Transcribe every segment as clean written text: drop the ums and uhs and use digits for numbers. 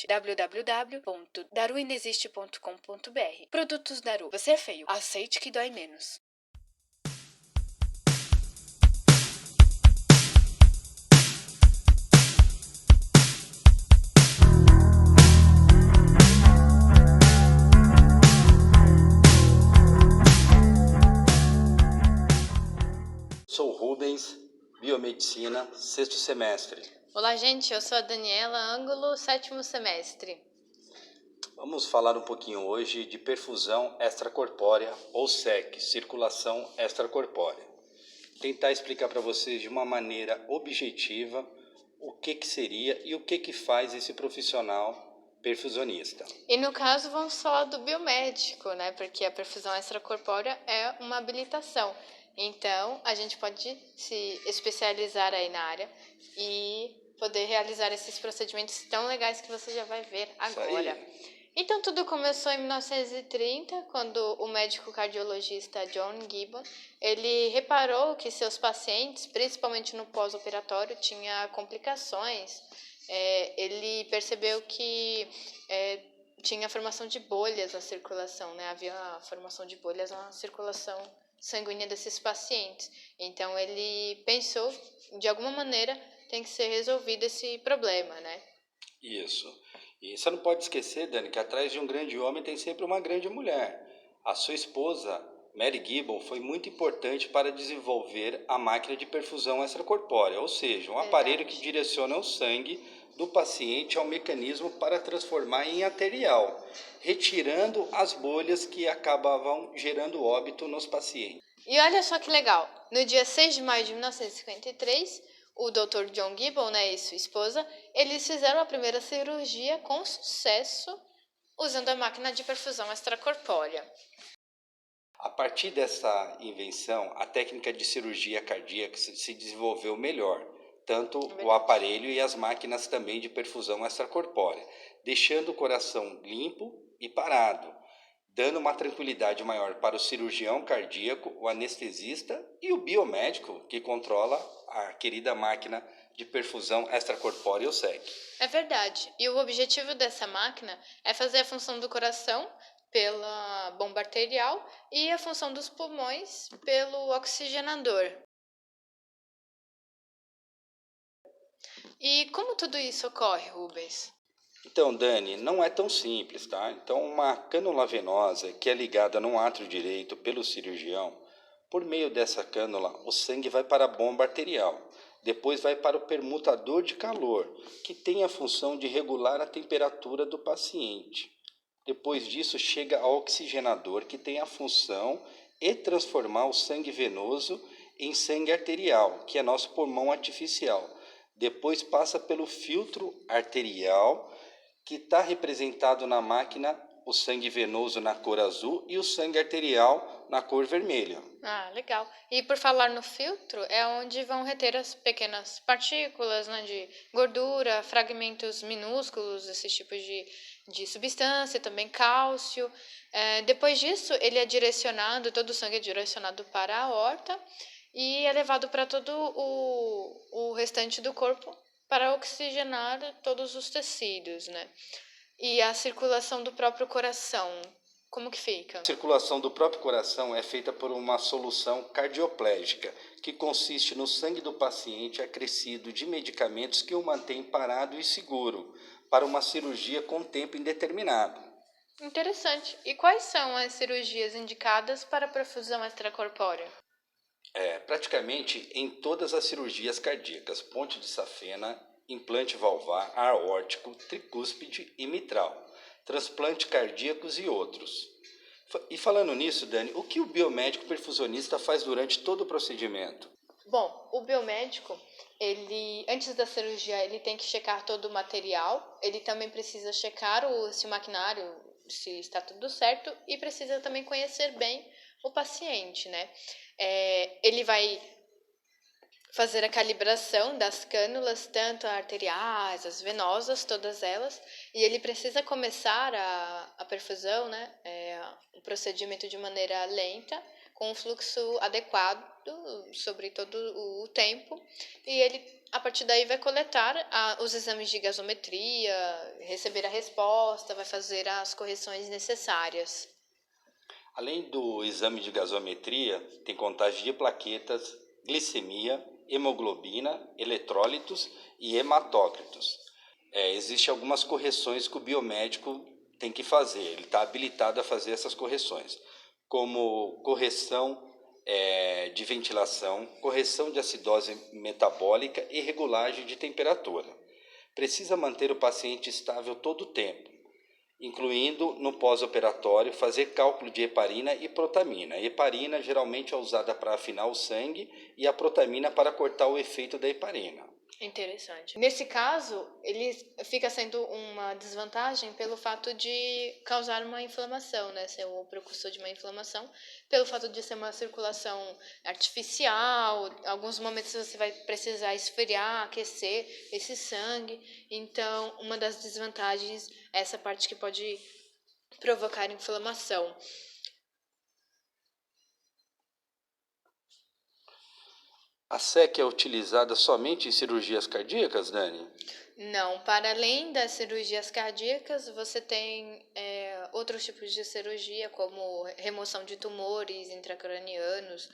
www.daruinexiste.com.br. Produtos Daru. Você é feio. Aceite que dói menos. Sou Rubens, Biomedicina, 6º semestre. Olá, gente, eu sou a Daniela Ângulo, 7º semestre. Vamos falar um pouquinho hoje de perfusão extracorpórea, ou SEC, circulação extracorpórea. Tentar explicar para vocês de uma maneira objetiva o que seria e o que faz esse profissional perfusionista. E no caso vamos falar do biomédico, né? Porque a perfusão extracorpórea é uma habilitação. Então a gente pode se especializar aí na área e poder realizar esses procedimentos tão legais que você já vai ver agora. Então tudo começou em 1930, quando o médico cardiologista John Gibbon, ele reparou que seus pacientes, principalmente no pós-operatório, tinham complicações. Ele percebeu que tinha formação de bolhas na circulação, né? Havia a formação de bolhas na circulação sanguínea desses pacientes. Então ele pensou, de alguma maneira, tem que ser resolvido esse problema, né? Isso. E você não pode esquecer, Dani, que atrás de um grande homem tem sempre uma grande mulher. A sua esposa, Mary Gibbon, foi muito importante para desenvolver a máquina de perfusão extracorpórea, ou seja, um aparelho que direciona o sangue do paciente ao mecanismo para transformar em arterial, retirando as bolhas que acabavam gerando óbito nos pacientes. E olha só que legal, no dia 6 de maio de 1953, o Dr. John Gibbon, né, e sua esposa, eles fizeram a primeira cirurgia com sucesso usando a máquina de perfusão extracorpórea. A partir dessa invenção, a técnica de cirurgia cardíaca se desenvolveu melhor, tanto o aparelho e as máquinas também de perfusão extracorpórea, deixando o coração limpo e parado, dando uma tranquilidade maior para o cirurgião cardíaco, o anestesista e o biomédico que controla a querida máquina de perfusão extracorpórea, o SEC. É verdade. E o objetivo dessa máquina é fazer a função do coração pela bomba arterial e a função dos pulmões pelo oxigenador. E como tudo isso ocorre, Rubens? Então, Dani, não é tão simples, tá? Então, uma cânula venosa que é ligada no átrio direito pelo cirurgião, por meio dessa cânula, o sangue vai para a bomba arterial. Depois vai para o permutador de calor, que tem a função de regular a temperatura do paciente. Depois disso, chega ao oxigenador, que tem a função de transformar o sangue venoso em sangue arterial, que é nosso pulmão artificial. Depois passa pelo filtro arterial, que está representado na máquina, o sangue venoso na cor azul e o sangue arterial na cor vermelha. Ah, legal. E por falar no filtro, é onde vão reter as pequenas partículas, né, de gordura, fragmentos minúsculos, esses tipos de substância, também cálcio. Depois disso, ele é direcionado, todo o sangue é direcionado para a aorta e é levado para todo o restante do corpo para oxigenar todos os tecidos, né? E a circulação do próprio coração, como que fica? A circulação do próprio coração é feita por uma solução cardioplégica, que consiste no sangue do paciente acrescido de medicamentos que o mantém parado e seguro para uma cirurgia com tempo indeterminado. Interessante. E quais são as cirurgias indicadas para perfusão extracorpórea? Praticamente em todas as cirurgias cardíacas, ponte de safena, implante valvar, aórtico, tricúspide e mitral, transplante cardíacos e outros. E falando nisso, Dani, o que o biomédico perfusionista faz durante todo o procedimento? Bom, o biomédico, ele antes da cirurgia, ele tem que checar todo o material, ele também precisa checar se o maquinário, se está tudo certo, e precisa também conhecer bem o paciente, né? Ele vai fazer a calibração das cânulas, tanto arteriais, as venosas, todas elas, e ele precisa começar a perfusão, né, o procedimento de maneira lenta, com um fluxo adequado sobre todo o tempo, e ele, a partir daí, vai coletar os exames de gasometria, receber a resposta, vai fazer as correções necessárias. Além do exame de gasometria, tem contagem de plaquetas, glicemia, hemoglobina, eletrólitos e hematócritos. Existem algumas correções que o biomédico tem que fazer, ele está habilitado a fazer essas correções, como correção de ventilação, correção de acidose metabólica e regulagem de temperatura. Precisa manter o paciente estável todo o tempo, incluindo no pós-operatório fazer cálculo de heparina e protamina. A heparina geralmente é usada para afinar o sangue e a protamina para cortar o efeito da heparina. Interessante. Nesse caso, ele fica sendo uma desvantagem pelo fato de causar uma inflamação, né? Ser o precursor de uma inflamação, pelo fato de ser uma circulação artificial. Em alguns momentos você vai precisar esfriar, aquecer esse sangue. Então, uma das desvantagens é essa parte que pode provocar inflamação. A SEC é utilizada somente em cirurgias cardíacas, Dani? Não, para além das cirurgias cardíacas, você tem outros tipos de cirurgia, como remoção de tumores intracranianos,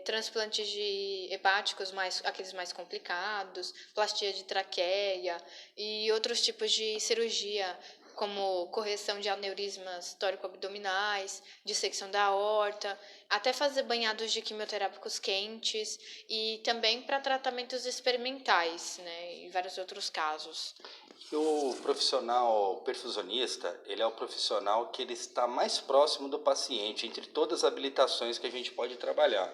transplantes de hepáticos, aqueles mais complicados, plastia de traqueia e outros tipos de cirurgia, como correção de aneurismas tórico-abdominais, dissecção da aorta, até fazer banhados de quimioterápicos quentes e também para tratamentos experimentais, né, e vários outros casos. E o profissional perfusionista, ele é o profissional que ele está mais próximo do paciente entre todas as habilitações que a gente pode trabalhar.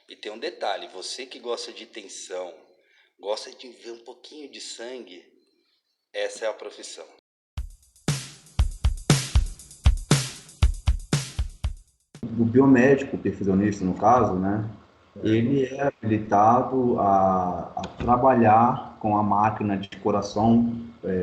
E tem um detalhe, você que gosta de tensão, gosta de ver um pouquinho de sangue, essa é a profissão. O biomédico, o perfusionista no caso, né, ele é habilitado a trabalhar com a máquina de coração,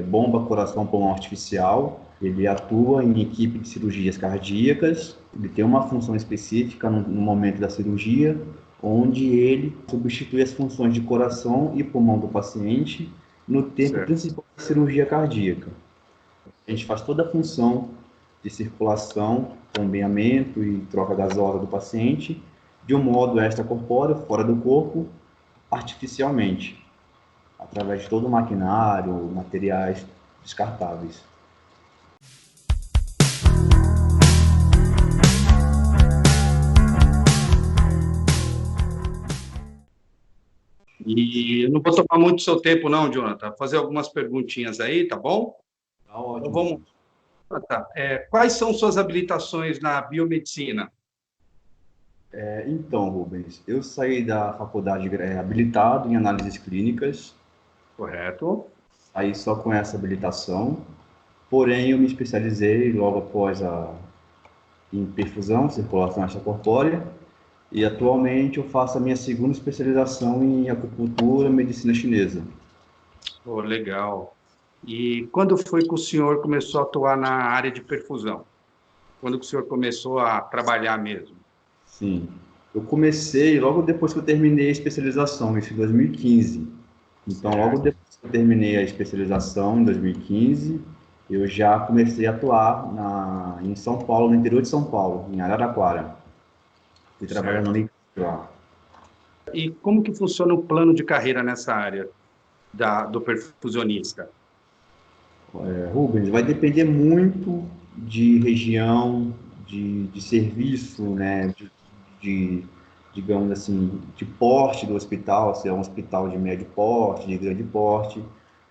bomba coração-pulmão artificial. Ele atua em equipe de cirurgias cardíacas, ele tem uma função específica no momento da cirurgia, onde ele substitui as funções de coração e pulmão do paciente no tempo principal da cirurgia cardíaca. A gente faz toda a função de circulação, bombeamento e troca gasosa do paciente de um modo extracorpóreo, fora do corpo, artificialmente, através de todo o maquinário, materiais descartáveis. E eu não vou tomar muito seu tempo não, Jonathan. Vou fazer algumas perguntinhas aí, tá bom? Tá ótimo. Então, vamos. Tá. Quais são suas habilitações na biomedicina? Então, Rubens, eu saí da faculdade habilitado em análises clínicas. Correto. Saí só com essa habilitação, porém eu me especializei logo após em perfusão, circulação extracorpórea, e atualmente eu faço a minha segunda especialização em acupuntura e medicina chinesa. Oh, legal. E quando foi que o senhor começou a atuar na área de perfusão? Quando que o senhor começou a trabalhar mesmo? Sim, eu comecei logo depois que eu terminei a especialização, isso em 2015. Então, logo depois que eu terminei a especialização, em 2015, eu já comecei a atuar em São Paulo, no interior de São Paulo, em Araraquara. Fui trabalhando ali lá. E como que funciona o plano de carreira nessa área do perfusionista? Rubens, vai depender muito de região, de serviço, né, digamos assim, de porte do hospital, se é um hospital de médio porte, de grande porte,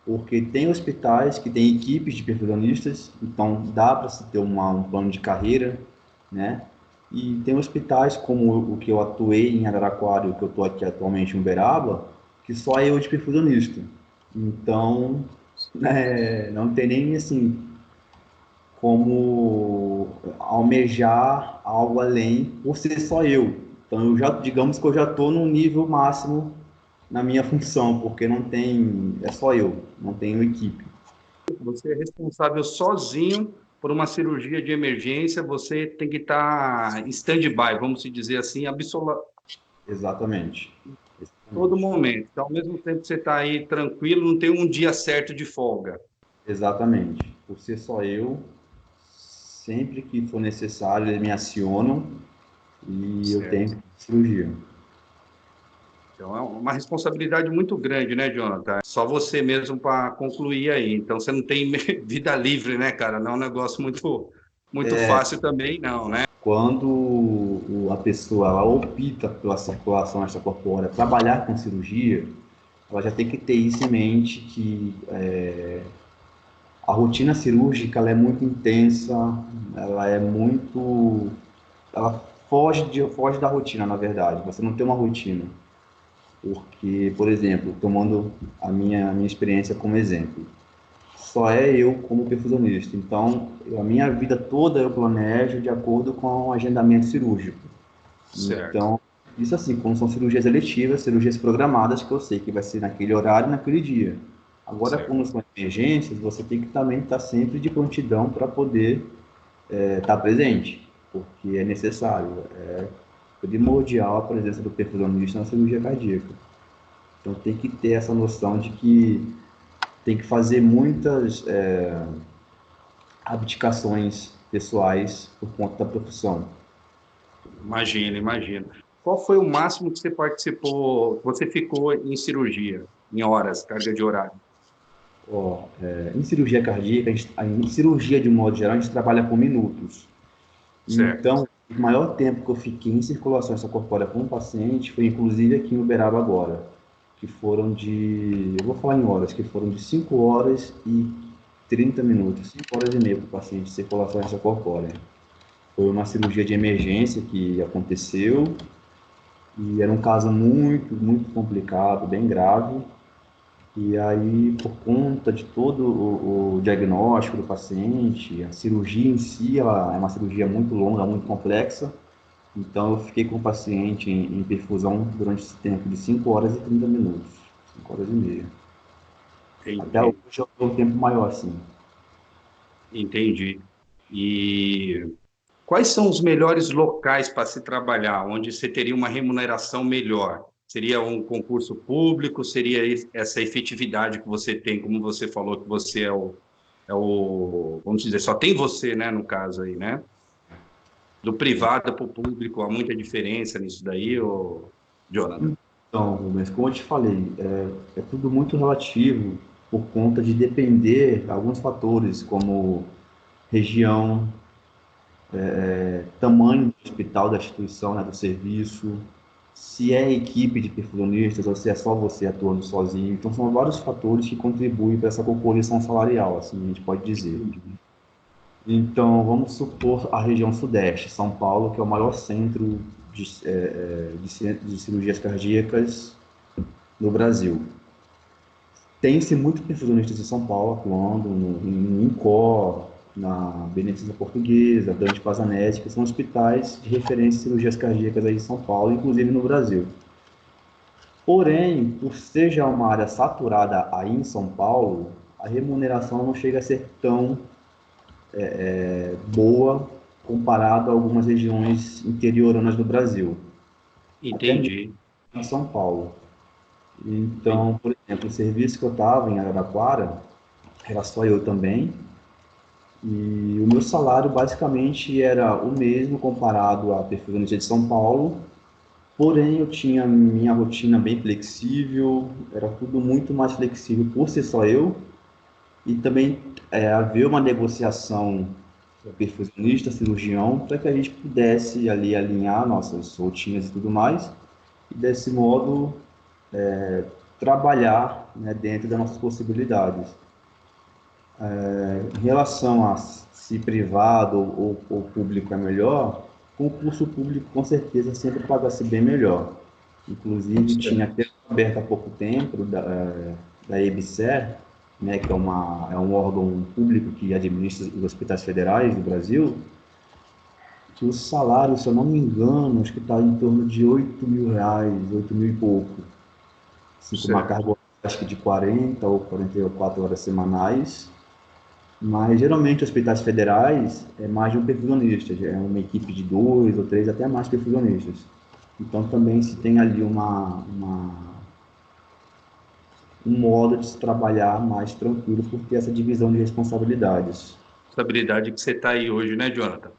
porque tem hospitais que têm equipes de perfusionistas, então dá para se ter um plano de carreira, né? E tem hospitais como o que eu atuei em Araraquara e o que eu estou aqui atualmente em Uberaba, que só eu de perfusionista. Então, não tem nem assim como almejar algo além por ser só eu. Então, digamos que eu já estou no nível máximo na minha função, porque é só eu, não tenho equipe. Você é responsável sozinho por uma cirurgia de emergência, você tem que estar em stand-by, vamos dizer assim, Exatamente. todo momento. Então, ao mesmo tempo que você está aí tranquilo, não tem um dia certo de folga. Exatamente. Por ser só eu, sempre que for necessário, eles me acionam e eu Certo. tenho cirurgia. Então, é uma responsabilidade muito grande, né, Jonathan? Só você mesmo para concluir aí. Então, você não tem vida livre, né, cara? Não é um negócio muito fácil também, não, né? Quando a pessoa ela opta pela circulação extracorpórea, trabalhar com cirurgia, ela já tem que ter isso em mente, que a rotina cirúrgica ela é muito intensa, ela é muito... ela foge da rotina, na verdade. Você não tem uma rotina. Porque, por exemplo, tomando a minha experiência como exemplo, só é eu como perfusionista. Então, a minha vida toda eu planejo de acordo com o agendamento cirúrgico. Certo, Então, isso assim, quando são cirurgias eletivas, cirurgias programadas, que eu sei que vai ser naquele horário e naquele dia. Agora, certo. quando são emergências, você tem que também estar sempre de prontidão para poder estar presente, porque é necessário, é primordial a presença do perfusionista na cirurgia cardíaca. Então, tem que ter essa noção de que tem que fazer muitas abdicações pessoais por conta da profissão. Imagino. Qual foi o máximo que você participou, que você ficou em cirurgia, em horas, carga de horário? Em cirurgia cardíaca, em cirurgia de modo geral, a gente trabalha com minutos. Certo. Então, o maior tempo que eu fiquei em circulação extracorpórea com um paciente foi inclusive aqui em Uberaba agora, que foram eu vou falar em horas, que foram de 5 horas e 30 minutos, 5 horas e meia para o paciente de circulação extracorpórea. Foi uma cirurgia de emergência que aconteceu e era um caso muito complicado, bem grave. E aí, por conta de todo o diagnóstico do paciente, a cirurgia em si, ela é uma cirurgia muito longa, muito complexa. Então, eu fiquei com o paciente em perfusão durante esse tempo de 5 horas e 30 minutos, 5 horas e meia. Até hoje Entendi. eu estou um tempo maior, sim. Entendi. E quais são os melhores locais para se trabalhar, onde você teria uma remuneração melhor? Seria um concurso público? Seria essa efetividade que você tem, como você falou, que você vamos dizer, só tem você, né, no caso aí, né? Do privado para o público, há muita diferença nisso daí, Jonathan? Então, Rubens, como eu te falei, é tudo muito relativo por conta de depender de alguns fatores, como região, tamanho do hospital, da instituição, né, do serviço, se é equipe de perfusionistas ou se é só você atuando sozinho. Então, são vários fatores que contribuem para essa composição salarial, assim a gente pode dizer. Então, vamos supor a região sudeste, São Paulo, que é o maior centro de cirurgias cardíacas no Brasil. Tem-se muitos perfusionistas em São Paulo atuando em INCOR, na Beneficência Portuguesa, Dante Pazanese, que são hospitais de referência em cirurgias cardíacas aí em São Paulo, inclusive no Brasil. Porém, por ser já uma área saturada aí em São Paulo, a remuneração não chega a ser tão boa comparado a algumas regiões interioranas do Brasil, até mesmo Entendi. em São Paulo. Então, por exemplo, o serviço que eu estava em Araraquara, era só eu também, e o meu salário basicamente era o mesmo comparado à perfusionista de São Paulo, porém eu tinha minha rotina bem flexível, era tudo muito mais flexível por ser só eu, e também haver uma negociação perfusionista, cirurgião, para que a gente pudesse ali alinhar nossas rotinas e tudo mais, e desse modo trabalhar, né, dentro das nossas possibilidades. Em relação a se privado ou público é melhor, concurso público com certeza sempre paga-se bem melhor. Inclusive tinha até aberto há pouco tempo da EBSER, né, que é um órgão público que administra os hospitais federais do Brasil, que o salário, se eu não me engano, acho que está em torno de R$ 8.000, 8 mil e pouco. Assim, com uma Certo. carga acho que de 40 ou 44 horas semanais. Mas geralmente hospitais federais é mais de um perfusionista, é uma equipe de 2 ou 3, até mais perfusionistas. Então também se tem ali um modo de se trabalhar mais tranquilo por ter essa divisão de responsabilidades. Estabilidade que você está aí hoje, né, Jonathan?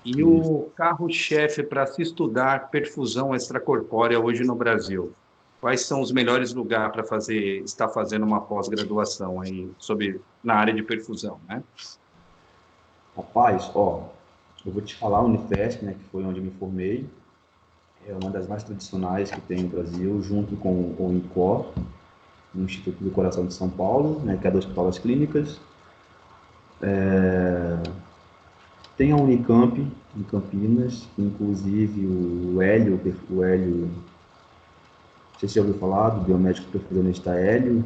E o carro-chefe para se estudar perfusão extracorpórea hoje no Brasil? Quais são os melhores lugares para estar fazendo uma pós-graduação aí na área de perfusão, né? Rapaz, ó, eu vou te falar, a Unifesp, né, que foi onde eu me formei, é uma das mais tradicionais que tem no Brasil, junto com o INCOR, no Instituto do Coração de São Paulo, né, que é do Hospital das Clínicas. Tem a Unicamp, em Campinas, que inclusive o Hélio, não sei se você já ouviu falar do biomédico perfusionista Hélio,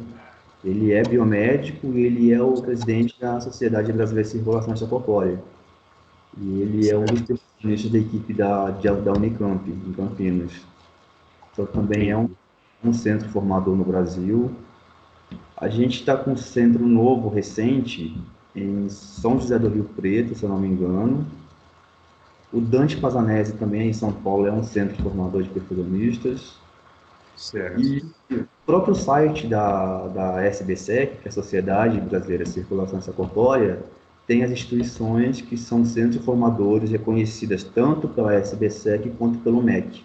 ele é biomédico e ele é o presidente da Sociedade Brasileira de Circulação Extracorpórea. E ele é um dos perfusionistas da equipe da Unicamp, em Campinas. Então também é um centro formador no Brasil. A gente está com um centro novo, recente, em São José do Rio Preto, se eu não me engano. O Dante Pazanese também, em São Paulo, é um centro formador de perfusionistas. Certo. E o próprio site da SBSEC, que é a Sociedade Brasileira de Circulação Extracorpórea, tem as instituições que são centros formadores reconhecidas tanto pela SBSEC quanto pelo MEC,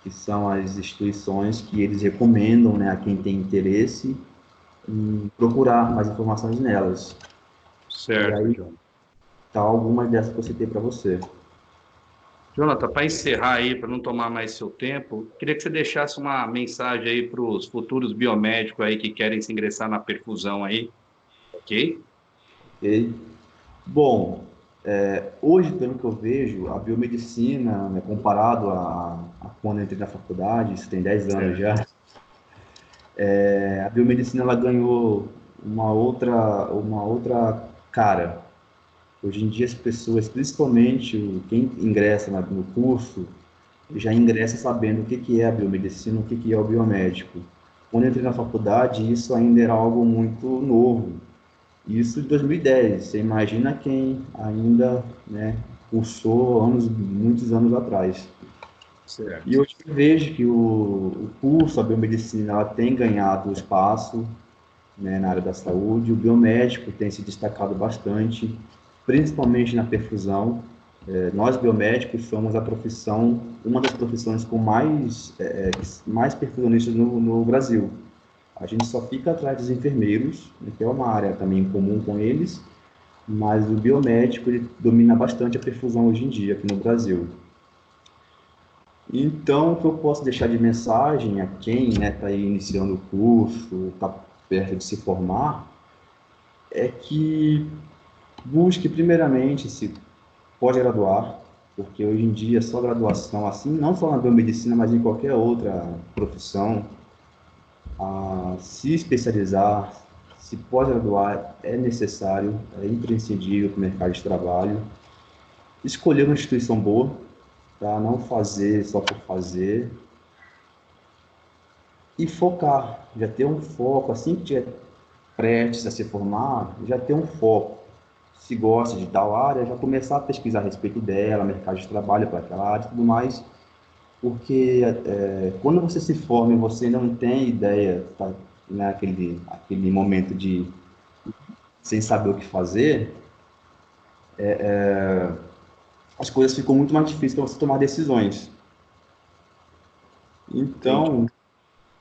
que são as instituições que eles recomendam, né, a quem tem interesse em procurar mais informações nelas. Certo, e aí, Jonathan. tá algumas dessas que eu citei para você. Jonathan, para encerrar aí, para não tomar mais seu tempo, queria que você deixasse uma mensagem aí para os futuros biomédicos aí que querem se ingressar na perfusão aí, ok? Ok? Bom, hoje, pelo que eu vejo, a biomedicina, né, comparado a quando eu entrei na faculdade, isso tem 10 anos já, a biomedicina ela ganhou uma outra cara. Hoje em dia as pessoas, principalmente quem ingressa no curso, já ingressa sabendo o que é a biomedicina, o que é o biomédico. Quando eu entrei na faculdade, isso ainda era algo muito novo. Isso em 2010. Você imagina quem ainda, né, cursou muitos anos atrás. Certo. E hoje eu vejo que o curso, a biomedicina, ela tem ganhado espaço, né, na área da saúde. O biomédico tem se destacado bastante, principalmente na perfusão. Nós biomédicos somos uma das profissões com mais perfusionistas no Brasil. A gente só fica atrás dos enfermeiros, né, que é uma área também comum com eles, mas o biomédico ele domina bastante a perfusão hoje em dia aqui no Brasil. Então, o que eu posso deixar de mensagem a quem está aí iniciando o curso, está perto de se formar, é que busque primeiramente se pós-graduar, porque hoje em dia só graduação, assim, não só na biomedicina, mas em qualquer outra profissão, a se especializar, se pós-graduar é necessário, é imprescindível para o mercado de trabalho. Escolher uma instituição boa, tá? Não fazer só por fazer. E focar, já ter um foco, assim que tiver prestes a se formar, já ter um foco. Se gosta de tal área, já começar a pesquisar a respeito dela, mercado de trabalho para aquela área e tudo mais, porque quando você se forma e você não tem ideia, tá, né, aquele momento de sem saber o que fazer, as coisas ficam muito mais difíceis para você tomar decisões. Então,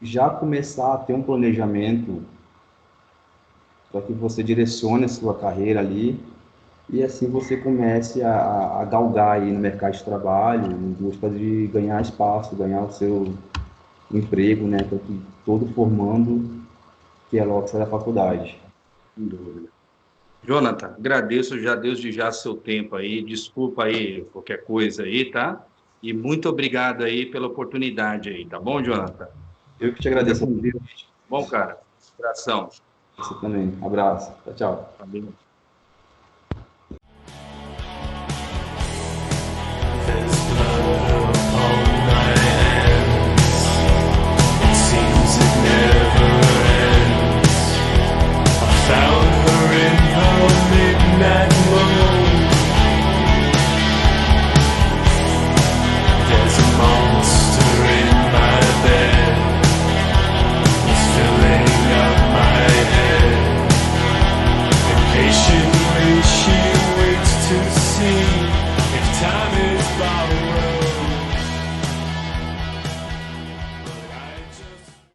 já começar a ter um planejamento para que você direcione a sua carreira ali e assim você comece a galgar aí no mercado de trabalho, em busca de ganhar espaço, ganhar o seu emprego, né, todo formando, que é logo que sai da faculdade. Sem dúvida. Jonathan, agradeço já desde já seu tempo aí, desculpa aí qualquer coisa aí, tá? E muito obrigado aí pela oportunidade aí, tá bom, Jonathan? Eu que te agradeço. Bom, cara, abração. Você também. Abraço. Tchau, tchau. Tá bem. Found her in the sorrow.